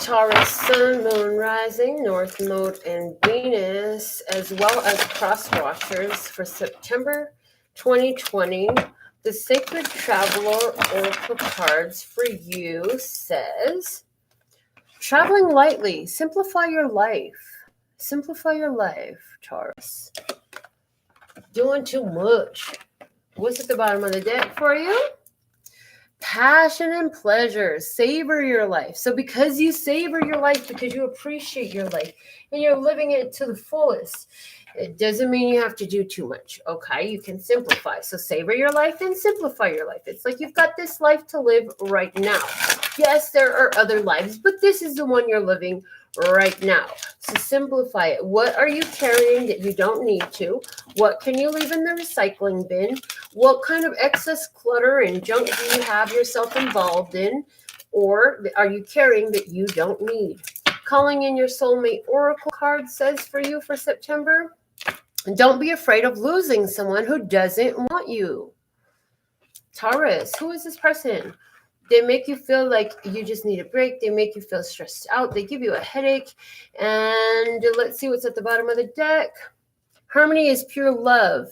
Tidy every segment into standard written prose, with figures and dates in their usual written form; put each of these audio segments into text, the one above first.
Taurus, Sun, Moon, Rising, North Node, and Venus, as well as cross watchers for September 2020. The Sacred Traveler Oracle cards for you says, traveling lightly, simplify your life. Simplify your life, Taurus. Doing too much. What's at the bottom of the deck for you? Passion and pleasure. Savor your life. So because you savor your life, because you appreciate your life, and you're living it to the fullest, it doesn't mean you have to do too much. Okay, you can simplify. So savor your life and simplify your life. It's like you've got this life to live right now. Yes, there are other lives, but this is the one you're living right now. So simplify it. What are you carrying that you don't need to? What can you leave in the recycling bin? What kind of excess clutter and junk do you have yourself involved in? Or are you carrying that you don't need? Calling in your soulmate oracle card says for you for September, don't be afraid of losing someone who doesn't want you. Taurus, who is this person? They make you feel like you just need a break. They make you feel stressed out. They give you a headache. And let's see what's at the bottom of the deck. Harmony is pure love.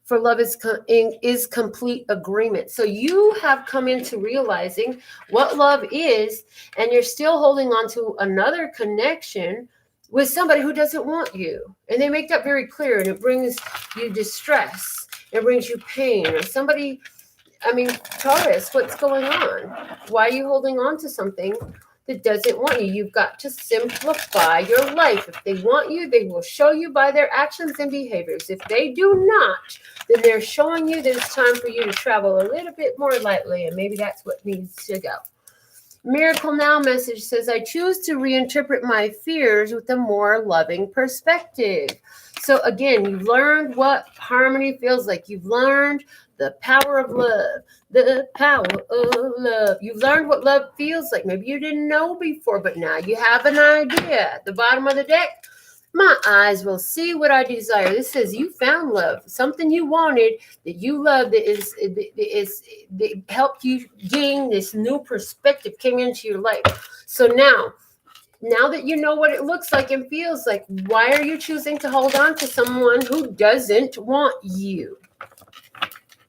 For love is complete agreement. So you have come into realizing what love is, and you're still holding on to another connection with somebody who doesn't want you. And they make that very clear, and it brings you distress. It brings you pain. Or somebody... I mean, Taurus, what's going on? Why are you holding on to something that doesn't want you? You've got to simplify your life. If they want you, they will show you by their actions and behaviors. If they do not, then they're showing you that it's time for you to travel a little bit more lightly, and maybe that's what needs to go. Miracle Now message says, I choose to reinterpret my fears with a more loving perspective. So again, you've learned what harmony feels like. You've learned the power of love, the power of love. You've learned what love feels like. Maybe you didn't know before, but now you have an idea. At the bottom of the deck, my eyes will see what I desire. This says you found love, something you wanted that you love that helped you gain this new perspective came into your life. So now that you know what it looks like and feels like, why are you choosing to hold on to someone who doesn't want you?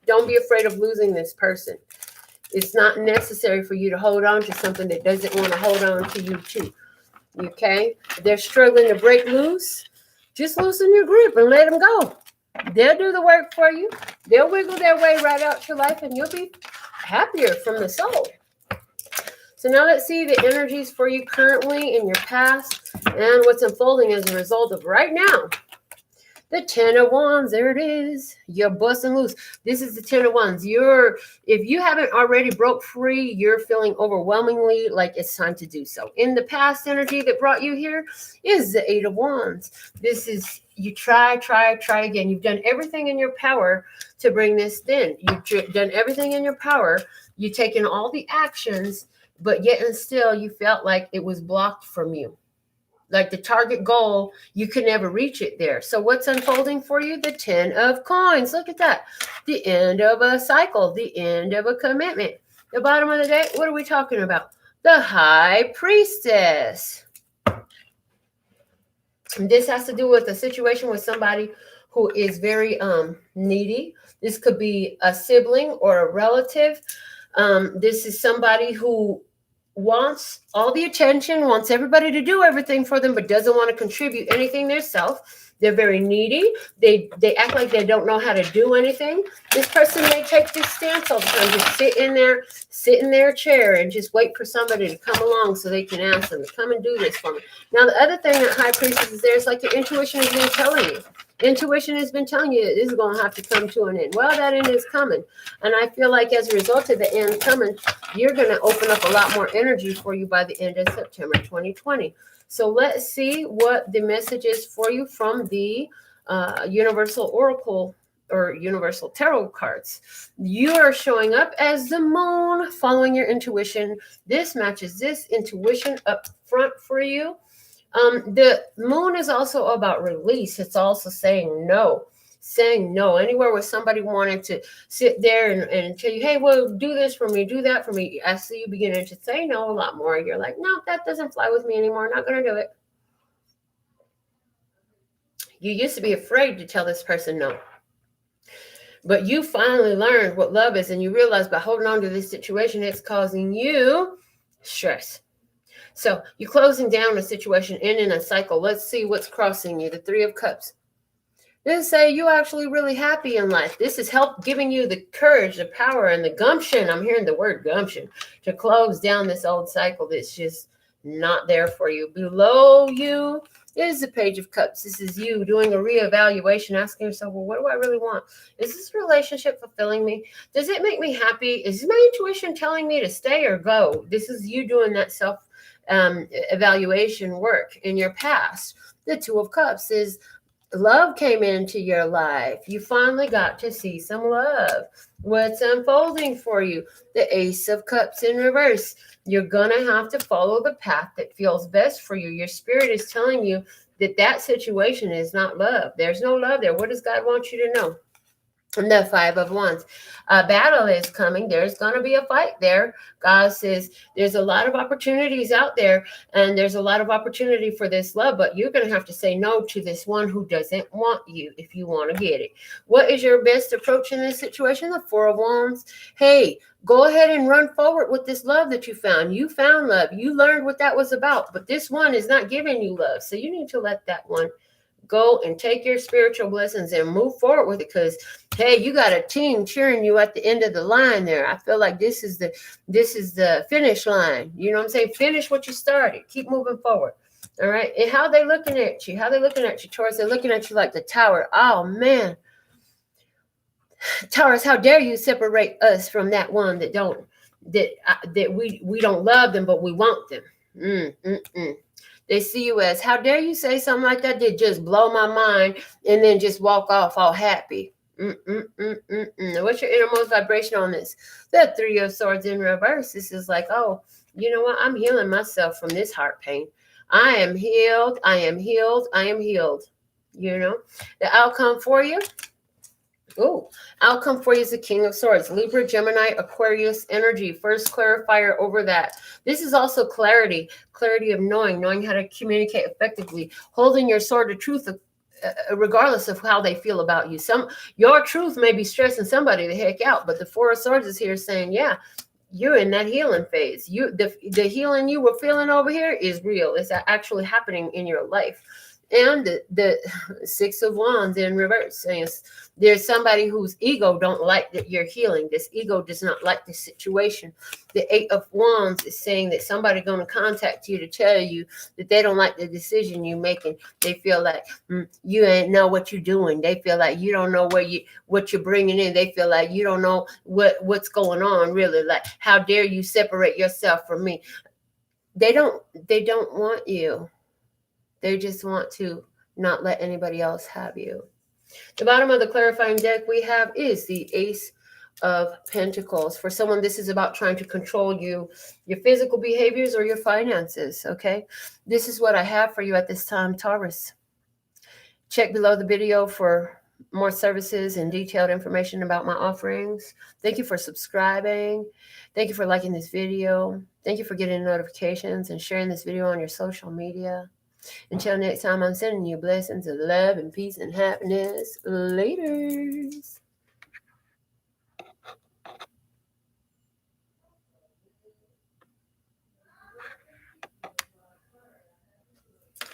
Don't be afraid of losing this person. It's not necessary for you to hold on to something that doesn't want to hold on to you too. Okay? If they're struggling to break loose, just loosen your grip and let them go. They'll do the work for you. They'll wiggle their way right out your life, and you'll be happier from the soul. So now let's see the energies for you currently in your past and what's unfolding as a result of right now. The 10 of Wands, there it is. You're busting loose. This is the 10 of Wands. If you haven't already broke free, you're feeling overwhelmingly like it's time to do so. In the past, energy that brought you here is the 8 of Wands. This is, you try again. You've done everything in your power to bring this in. You've done everything in your power. You've taken all the actions, but yet and still you felt like it was blocked from you. Like the target goal, you can never reach it there. So what's unfolding for you? The 10 of coins. Look at that. The end of a cycle. The end of a commitment. The bottom of the deck, what are we talking about? The High Priestess. And this has to do with a situation with somebody who is very needy. This could be a sibling or a relative. This is somebody who wants all the attention, wants everybody to do everything for them, but doesn't want to contribute anything themselves. They're very needy. They act like they don't know how to do anything. This person may take this stance all the time, just sit in their chair and just wait for somebody to come along so they can ask them to come and do this for me. Now, the other thing that High Priestess is there is like your intuition has been telling you. Intuition has been telling you that this is going to have to come to an end. Well, that end is coming. And I feel like as a result of the end coming, you're going to open up a lot more energy for you by the end of September 2020. So let's see what the message is for you from the Universal Oracle or Universal Tarot cards. You are showing up as the moon, following your intuition. This matches this intuition up front for you. The moon is also about release. It's also saying no. saying no. Anywhere where somebody wanted to sit there and tell you, hey, well, do this for me, do that for me. I see you beginning to say no a lot more. You're like, no, that doesn't fly with me anymore. Not going to do it. You used to be afraid to tell this person no. But you finally learned what love is, and you realize by holding on to this situation, it's causing you stress. So you're closing down a situation, ending a cycle. Let's see what's crossing you. The Three of Cups. This say you're actually really happy in life. This is help giving you the courage, the power, and the gumption. I'm hearing the word gumption to close down this old cycle that's just not there for you. Below you is the Page of Cups. This is you doing a reevaluation, asking yourself, well, what do I really want? Is this relationship fulfilling me? Does it make me happy? Is my intuition telling me to stay or go? This is you doing that self evaluation work in your past. The Two of Cups is love came into your life. You finally got to see some love. What's unfolding for you? The Ace of Cups in reverse. You're going to have to follow the path that feels best for you. Your spirit is telling you that that situation is not love. There's no love there. What does God want you to know? And the Five of Wands. A battle is coming. There's going to be a fight there. God says there's a lot of opportunities out there, and there's a lot of opportunity for this love, but you're going to have to say no to this one who doesn't want you if you want to get it. What is your best approach in this situation? The Four of Wands. Hey, go ahead and run forward with this love that you found. You found love. You learned what that was about, but this one is not giving you love. So you need to let that one go and take your spiritual blessings and move forward with it, because hey, you got a team cheering you at the end of the line there. I feel like this is the finish line. You know what I'm saying? Finish what you started. Keep moving forward. All right. And how they looking at you? How they looking at you, Taurus? They're looking at you like the Tower. Oh man, Taurus, how dare you separate us from that one that we don't love them, but we want them. They see you as, how dare you say something like that? Did just blow my mind, and then just walk off all happy. What's your innermost vibration on this? The Three of Swords in reverse. This is like, oh, you know what? I'm healing myself from this heart pain. I am healed. I am healed. I am healed. You know, the outcome for you. Oh, outcome for you is the King of Swords. Libra, Gemini, Aquarius energy. First clarifier over that. This is also clarity of knowing how to communicate effectively, holding your sword of truth regardless of how they feel about you. Your truth may be stressing somebody the heck out, but the Four of Swords is here saying, yeah, you're in that healing phase. The healing you were feeling over here is real. It's actually happening in your life. And the Six of Wands in reverse, saying there's somebody whose ego don't like that you're healing. This ego does not like the situation. The Eight of Wands is saying that somebody's going to contact you to tell you that they don't like the decision you're making. They feel like you ain't know what you're doing. They feel like you don't know what you're bringing in. They feel like you don't know what's going on really. Like, how dare you separate yourself from me? They don't want you. They just want to not let anybody else have you. The bottom of the clarifying deck we have is the Ace of Pentacles. For someone, this is about trying to control your physical behaviors or your finances, okay? This is what I have for you at this time, Taurus. Check below the video for more services and detailed information about my offerings. Thank you for subscribing. Thank you for liking this video. Thank you for getting notifications and sharing this video on your social media. Until next time, I'm sending you blessings of love and peace and happiness. Later.